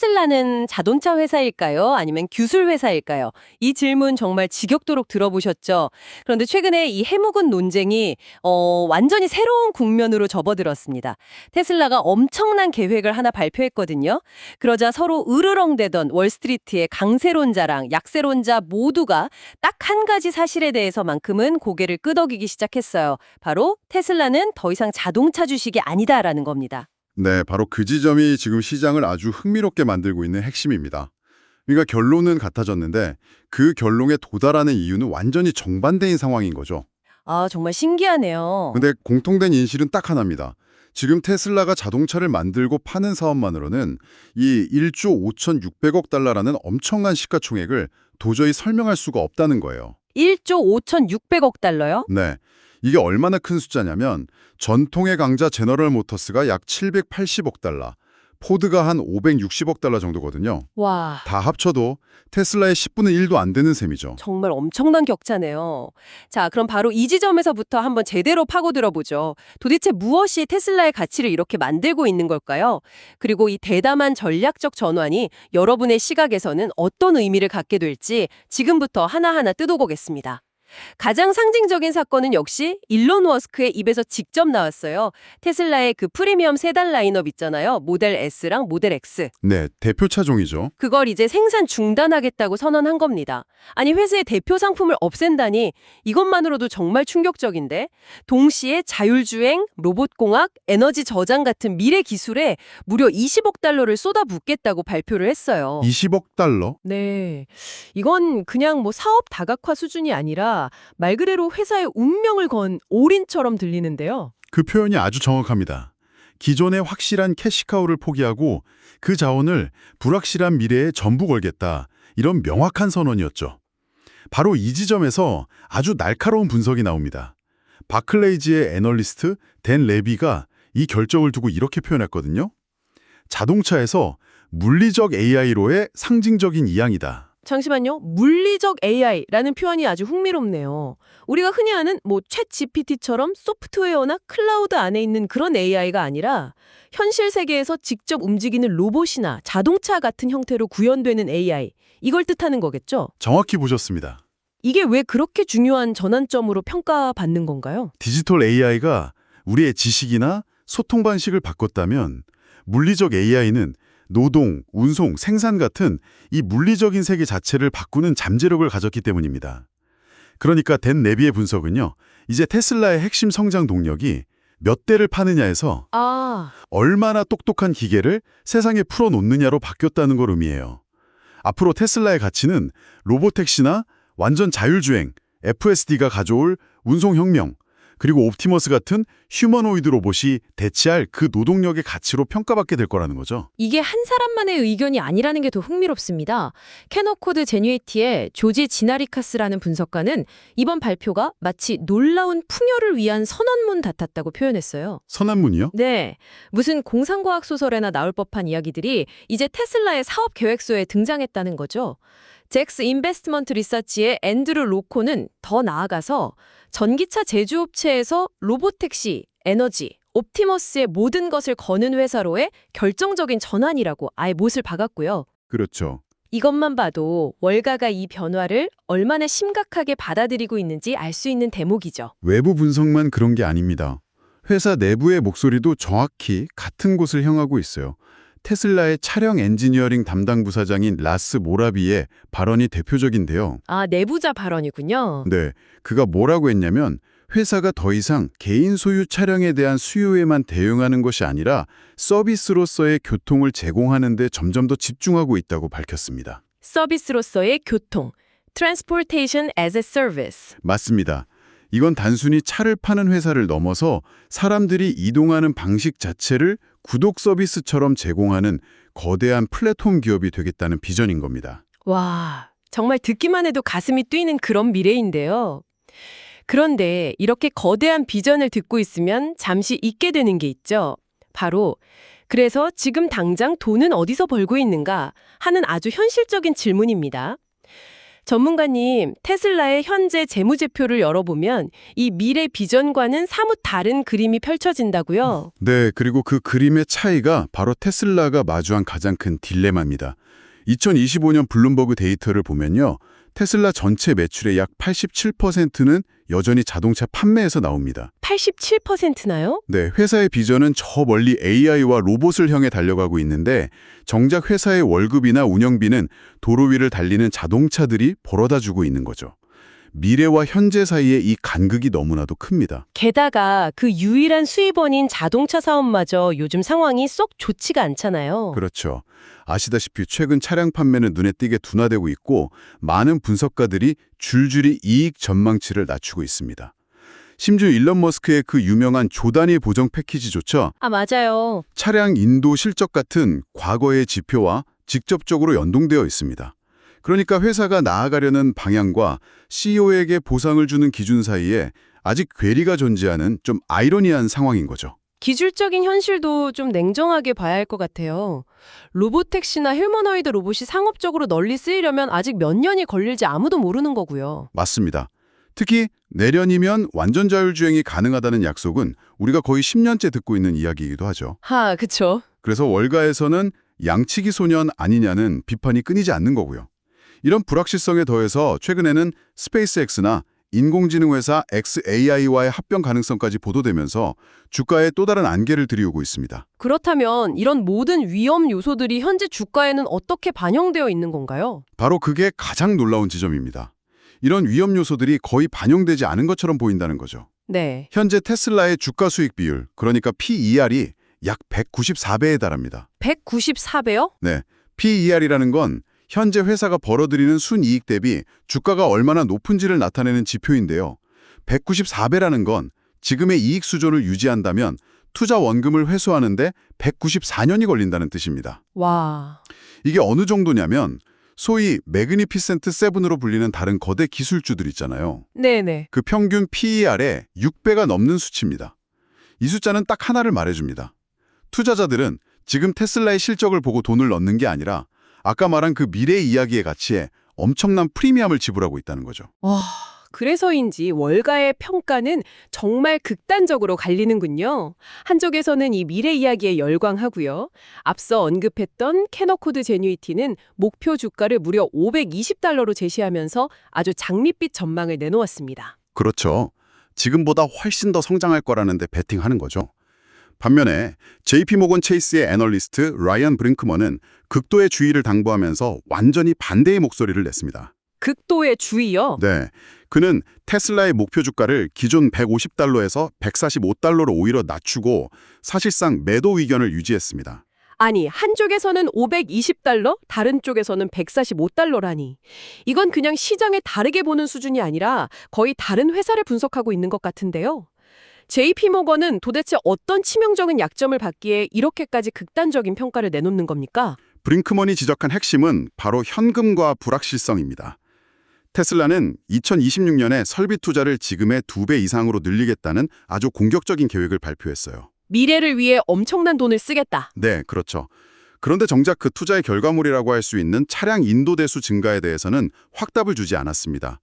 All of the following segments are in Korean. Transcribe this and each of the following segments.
테슬라는 자동차 회사일까요? 아니면 기술 회사일까요? 이 질문 정말 지겹도록 들어보셨죠? 그런데 최근에 이 해묵은 논쟁이 완전히 새로운 국면으로 접어들었습니다. 테슬라가 엄청난 계획을 하나 발표했거든요. 그러자 서로 으르렁대던 월스트리트의 강세론자랑 약세론자 모두가 딱 한 가지 사실에 대해서만큼은 고개를 끄덕이기 시작했어요. 바로 테슬라는 더 이상 자동차 주식이 아니다라는 겁니다. 네, 바로 그 지점이 지금 시장을 아주 흥미롭게 만들고 있는 핵심입니다. 그러니까 결론은 같아졌는데 그 결론에 도달하는 이유는 완전히 정반대인 상황인 거죠. 아, 정말 신기하네요. 근데 공통된 인식은 딱 하나입니다. 지금 테슬라가 자동차를 만들고 파는 사업만으로는 이 1조 5,600억 달러라는 엄청난 시가총액을 도저히 설명할 수가 없다는 거예요. 1조 5,600억 달러요? 네. 이게 얼마나 큰 숫자냐면 전통의 강자 제너럴 모터스가 약 780억 달러, 포드가 한 560억 달러 정도거든요. 와, 다 합쳐도 테슬라의 10분의 1도 안 되는 셈이죠. 정말 엄청난 격차네요. 자, 그럼 바로 이 지점에서부터 한번 제대로 파고들어보죠. 도대체 무엇이 테슬라의 가치를 이렇게 만들고 있는 걸까요? 그리고 이 대담한 전략적 전환이 여러분의 시각에서는 어떤 의미를 갖게 될지 지금부터 하나하나 뜯어보겠습니다. 가장 상징적인 사건은 역시 일론 머스크의 입에서 직접 나왔어요. 테슬라의 그 프리미엄 세단 라인업 있잖아요. 모델 S랑 모델 X. 네, 대표 차종이죠. 그걸 이제 생산 중단하겠다고 선언한 겁니다. 아니, 회사의 대표 상품을 없앤다니 이것만으로도 정말 충격적인데 동시에 자율주행, 로봇공학, 에너지 저장 같은 미래 기술에 무려 20억 달러를 쏟아붓겠다고 발표를 했어요. 20억 달러? 네. 이건 그냥 뭐 사업 다각화 수준이 아니라 말 그대로 회사의 운명을 건 올인처럼 들리는데요. 그 표현이 아주 정확합니다. 기존의 확실한 캐시카우를 포기하고 그 자원을 불확실한 미래에 전부 걸겠다. 이런 명확한 선언이었죠. 바로 이 지점에서 아주 날카로운 분석이 나옵니다. 바클레이지의 애널리스트 댄 레비가 이 결정을 두고 이렇게 표현했거든요. 자동차에서 물리적 AI로의 상징적인 이양이다. 잠시만요. 물리적 AI라는 표현이 아주 흥미롭네요. 우리가 흔히 아는 챗 GPT처럼 소프트웨어나 클라우드 안에 있는 그런 AI가 아니라 현실 세계에서 직접 움직이는 로봇이나 자동차 같은 형태로 구현되는 AI, 이걸 뜻하는 거겠죠? 정확히 보셨습니다. 이게 왜 그렇게 중요한 전환점으로 평가받는 건가요? 디지털 AI가 우리의 지식이나 소통 방식을 바꿨다면 물리적 AI는 노동, 운송, 생산 같은 이 물리적인 세계 자체를 바꾸는 잠재력을 가졌기 때문입니다. 그러니까 댄 레비의 분석은요. 이제 테슬라의 핵심 성장 동력이 몇 대를 파느냐에서 얼마나 똑똑한 기계를 세상에 풀어놓느냐로 바뀌었다는 걸 의미해요. 앞으로 테슬라의 가치는 로보택시나 완전 자율주행, FSD가 가져올 운송혁명, 그리고 옵티머스 같은 휴머노이드 로봇이 대체할 그 노동력의 가치로 평가받게 될 거라는 거죠. 이게 한 사람만의 의견이 아니라는 게 더 흥미롭습니다. 캐너코드 제뉴이티의 조지 지나리카스라는 분석가는 이번 발표가 마치 놀라운 풍요를 위한 선언문 같았다고 표현했어요. 선언문이요? 네, 무슨 공상과학 소설에나 나올 법한 이야기들이 이제 테슬라의 사업 계획서에 등장했다는 거죠. 잭스 인베스트먼트 리서치의 앤드루 로코는 더 나아가서 전기차 제조업체에서 로보택시, 에너지, 옵티머스의 모든 것을 거는 회사로의 결정적인 전환이라고 아예 못을 박았고요. 그렇죠. 이것만 봐도 월가가 이 변화를 얼마나 심각하게 받아들이고 있는지 알 수 있는 대목이죠. 외부 분석만 그런 게 아닙니다. 회사 내부의 목소리도 정확히 같은 곳을 향하고 있어요. 테슬라의 차량 엔지니어링 담당 부사장인 라스 모라비의 발언이 대표적인데요. 아, 내부자 발언이군요. 네, 그가 뭐라고 했냐면 회사가 더 이상 개인 소유 차량에 대한 수요에만 대응하는 것이 아니라 서비스로서의 교통을 제공하는 데 점점 더 집중하고 있다고 밝혔습니다. 서비스로서의 교통, Transportation as a Service. 맞습니다. 이건 단순히 차를 파는 회사를 넘어서 사람들이 이동하는 방식 자체를 구독 서비스처럼 제공하는 거대한 플랫폼 기업이 되겠다는 비전인 겁니다. 와, 정말 듣기만 해도 가슴이 뛰는 그런 미래인데요. 그런데 이렇게 거대한 비전을 듣고 있으면 잠시 잊게 되는 게 있죠. 바로 그래서 지금 당장 돈은 어디서 벌고 있는가 하는 아주 현실적인 질문입니다. 전문가님, 테슬라의 현재 재무제표를 열어보면 이 미래 비전과는 사뭇 다른 그림이 펼쳐진다고요? 네, 그리고 그 그림의 차이가 바로 테슬라가 마주한 가장 큰 딜레마입니다. 2025년 블룸버그 데이터를 보면요. 테슬라 전체 매출의 약 87%는 여전히 자동차 판매에서 나옵니다. 87%나요? 네, 회사의 비전은 저 멀리 AI와 로봇을 향해 달려가고 있는데 정작 회사의 월급이나 운영비는 도로 위를 달리는 자동차들이 벌어다 주고 있는 거죠. 미래와 현재 사이의 이 간극이 너무나도 큽니다. 게다가 그 유일한 수입원인 자동차 사업마저 요즘 상황이 쏙 좋지가 않잖아요. 그렇죠. 아시다시피 최근 차량 판매는 눈에 띄게 둔화되고 있고 많은 분석가들이 줄줄이 이익 전망치를 낮추고 있습니다. 심지어 일론 머스크의 그 유명한 조단위 보정 패키지조차 아, 맞아요. 차량 인도 실적 같은 과거의 지표와 직접적으로 연동되어 있습니다. 그러니까 회사가 나아가려는 방향과 CEO에게 보상을 주는 기준 사이에 아직 괴리가 존재하는 좀 아이러니한 상황인 거죠. 기술적인 현실도 좀 냉정하게 봐야 할 것 같아요. 로보택시나 휴머노이드 로봇이 상업적으로 널리 쓰이려면 아직 몇 년이 걸릴지 아무도 모르는 거고요. 맞습니다. 특히 내년이면 완전 자율주행이 가능하다는 약속은 우리가 거의 10년째 듣고 있는 이야기이기도 하죠. 그쵸. 그래서 월가에서는 양치기 소년 아니냐는 비판이 끊이지 않는 거고요. 이런 불확실성에 더해서 최근에는 스페이스X나 인공지능 회사 xAI와의 합병 가능성까지 보도되면서 주가에 또 다른 안개를 들이우고 있습니다. 그렇다면 이런 모든 위험 요소들이 현재 주가에는 어떻게 반영되어 있는 건가요? 바로 그게 가장 놀라운 지점입니다. 이런 위험 요소들이 거의 반영되지 않은 것처럼 보인다는 거죠. 네. 현재 테슬라의 주가 수익 비율, 그러니까 PER이 약 194배에 달합니다. 194배요? 네, PER이라는 건 현재 회사가 벌어들이는 순이익 대비 주가가 얼마나 높은지를 나타내는 지표인데요. 194배라는 건 지금의 이익 수준을 유지한다면 투자 원금을 회수하는데 194년이 걸린다는 뜻입니다. 와. 이게 어느 정도냐면 소위 매그니피센트 세븐으로 불리는 다른 거대 기술주들 있잖아요. 네네. 그 평균 PER의 6배가 넘는 수치입니다. 이 숫자는 딱 하나를 말해줍니다. 투자자들은 지금 테슬라의 실적을 보고 돈을 넣는 게 아니라 아까 말한 그 미래 이야기의 가치에 엄청난 프리미엄을 지불하고 있다는 거죠. 와, 그래서인지 월가의 평가는 정말 극단적으로 갈리는군요. 한쪽에서는 이 미래 이야기에 열광하고요. 앞서 언급했던 캐너코드 제뉴이티는 목표 주가를 무려 $520로 제시하면서 아주 장밋빛 전망을 내놓았습니다. 그렇죠. 지금보다 훨씬 더 성장할 거라는데 베팅하는 거죠. 반면에 JP모건 체이스의 애널리스트 라이언 브링크먼은 극도의 주의를 당부하면서 완전히 반대의 목소리를 냈습니다. 극도의 주의요? 네, 그는 테슬라의 목표 주가를 기존 $150에서 $145로 오히려 낮추고 사실상 매도 의견을 유지했습니다. 아니, 한쪽에서는 $520, 다른 쪽에서는 $145라니. 이건 그냥 시장을 다르게 보는 수준이 아니라 거의 다른 회사를 분석하고 있는 것 같은데요. JP모건은 도대체 어떤 치명적인 약점을 받기에 이렇게까지 극단적인 평가를 내놓는 겁니까? 브링크먼이 지적한 핵심은 바로 현금과 불확실성입니다. 테슬라는 2026년에 설비 투자를 지금의 2배 이상으로 늘리겠다는 아주 공격적인 계획을 발표했어요. 미래를 위해 엄청난 돈을 쓰겠다. 네, 그렇죠. 그런데 정작 그 투자의 결과물이라고 할 수 있는 차량 인도 대수 증가에 대해서는 확답을 주지 않았습니다.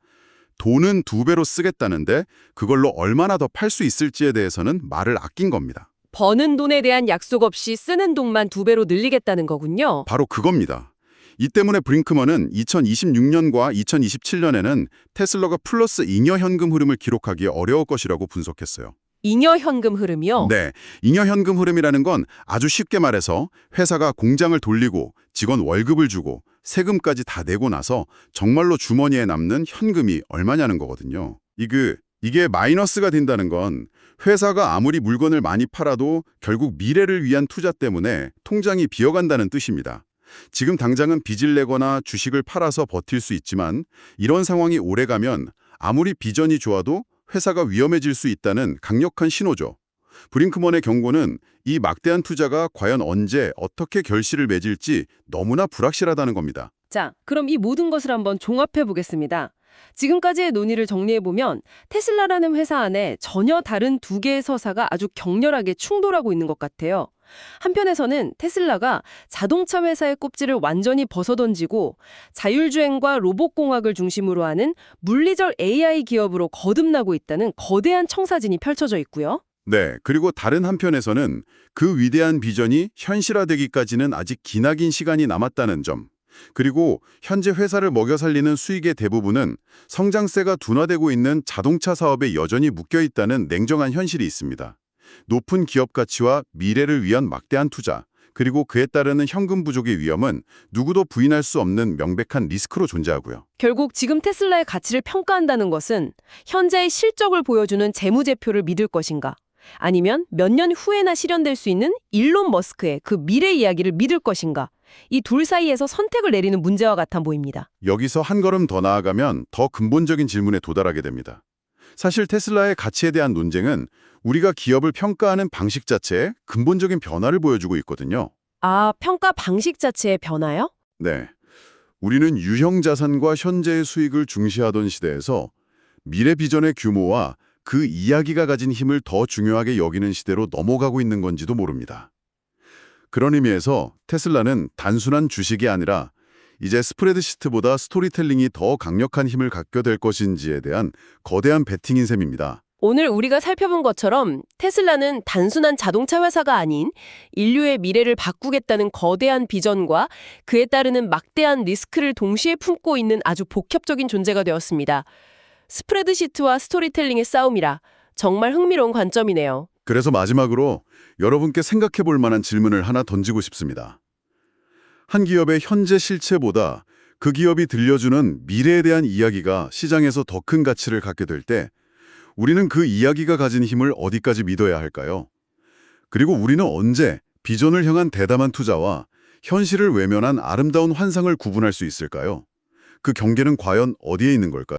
돈은 2배로 쓰겠다는데 그걸로 얼마나 더 팔 수 있을지에 대해서는 말을 아낀 겁니다. 버는 돈에 대한 약속 없이 쓰는 돈만 2배로 늘리겠다는 거군요. 바로 그겁니다. 이 때문에 브링크먼은 2026년과 2027년에는 테슬라가 플러스 잉여 현금 흐름을 기록하기 어려울 것이라고 분석했어요. 잉여 현금 흐름이요? 네, 잉여 현금 흐름이라는 건 아주 쉽게 말해서 회사가 공장을 돌리고 직원 월급을 주고 세금까지 다 내고 나서 정말로 주머니에 남는 현금이 얼마냐는 거거든요. 이게 마이너스가 된다는 건 회사가 아무리 물건을 많이 팔아도 결국 미래를 위한 투자 때문에 통장이 비어간다는 뜻입니다. 지금 당장은 빚을 내거나 주식을 팔아서 버틸 수 있지만 이런 상황이 오래가면 아무리 비전이 좋아도 회사가 위험해질 수 있다는 강력한 신호죠. 브링크먼의 경고는 이 막대한 투자가 과연 언제 어떻게 결실을 맺을지 너무나 불확실하다는 겁니다. 자, 그럼 이 모든 것을 한번 종합해 보겠습니다. 지금까지의 논의를 정리해보면 테슬라라는 회사 안에 전혀 다른 두 개의 서사가 아주 격렬하게 충돌하고 있는 것 같아요. 한편에서는 테슬라가 자동차 회사의 껍질을 완전히 벗어던지고 자율주행과 로봇공학을 중심으로 하는 물리적 AI 기업으로 거듭나고 있다는 거대한 청사진이 펼쳐져 있고요. 네, 그리고 다른 한편에서는 그 위대한 비전이 현실화되기까지는 아직 기나긴 시간이 남았다는 점. 그리고 현재 회사를 먹여 살리는 수익의 대부분은 성장세가 둔화되고 있는 자동차 사업에 여전히 묶여 있다는 냉정한 현실이 있습니다. 높은 기업 가치와 미래를 위한 막대한 투자, 그리고 그에 따르는 현금 부족의 위험은 누구도 부인할 수 없는 명백한 리스크로 존재하고요. 결국 지금 테슬라의 가치를 평가한다는 것은 현재의 실적을 보여주는 재무제표를 믿을 것인가, 아니면 몇 년 후에나 실현될 수 있는 일론 머스크의 그 미래 이야기를 믿을 것인가, 이 둘 사이에서 선택을 내리는 문제와 같아 보입니다. 여기서 한 걸음 더 나아가면 더 근본적인 질문에 도달하게 됩니다. 사실 테슬라의 가치에 대한 논쟁은 우리가 기업을 평가하는 방식 자체에 근본적인 변화를 보여주고 있거든요. 아, 평가 방식 자체의 변화요? 네. 우리는 유형 자산과 현재의 수익을 중시하던 시대에서 미래 비전의 규모와 그 이야기가 가진 힘을 더 중요하게 여기는 시대로 넘어가고 있는 건지도 모릅니다. 그런 의미에서 테슬라는 단순한 주식이 아니라 이제 스프레드시트보다 스토리텔링이 더 강력한 힘을 갖게 될 것인지에 대한 거대한 베팅인 셈입니다. 오늘 우리가 살펴본 것처럼 테슬라는 단순한 자동차 회사가 아닌 인류의 미래를 바꾸겠다는 거대한 비전과 그에 따르는 막대한 리스크를 동시에 품고 있는 아주 복합적인 존재가 되었습니다. 스프레드시트와 스토리텔링의 싸움이라 정말 흥미로운 관점이네요. 그래서 마지막으로 여러분께 생각해 볼 만한 질문을 하나 던지고 싶습니다. 한 기업의 현재 실체보다 그 기업이 들려주는 미래에 대한 이야기가 시장에서 더 큰 가치를 갖게 될 때 우리는 그 이야기가 가진 힘을 어디까지 믿어야 할까요? 그리고 우리는 언제 비전을 향한 대담한 투자와 현실을 외면한 아름다운 환상을 구분할 수 있을까요? 그 경계는 과연 어디에 있는 걸까요?